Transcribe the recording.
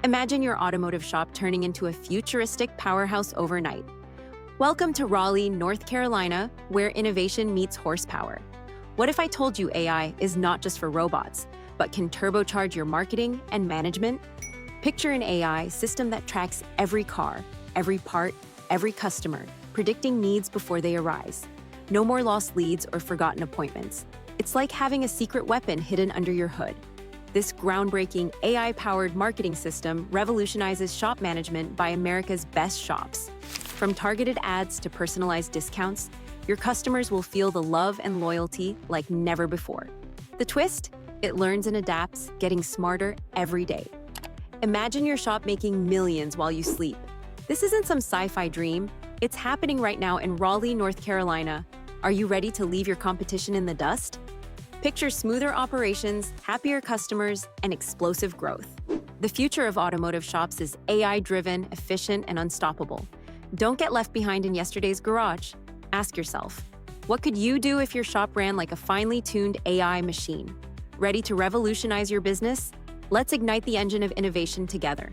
Imagine your automotive shop turning into a futuristic powerhouse overnight. Welcome to Raleigh, North Carolina, where innovation meets horsepower. What if I told you AI is not just for robots, but can turbocharge your marketing and management? Picture an AI system that tracks every car, every part, every customer, predicting needs before they arise. No more lost leads or forgotten appointments. It's like having a secret weapon hidden under your hood. This groundbreaking AI-powered marketing system revolutionizes shop management by America's best shops. From targeted ads to personalized discounts, your customers will feel the love and loyalty like never before. The twist? It learns and adapts, getting smarter every day. Imagine your shop making millions while you sleep. This isn't some sci-fi dream. It's happening right now in Raleigh, North Carolina. Are you ready to leave your competition in the dust? Picture smoother operations, happier customers, and explosive growth. The future of automotive shops is AI-driven, efficient, and unstoppable. Don't get left behind in yesterday's garage. Ask yourself, what could you do if your shop ran like a finely tuned AI machine? Ready to revolutionize your business? Let's ignite the engine of innovation together.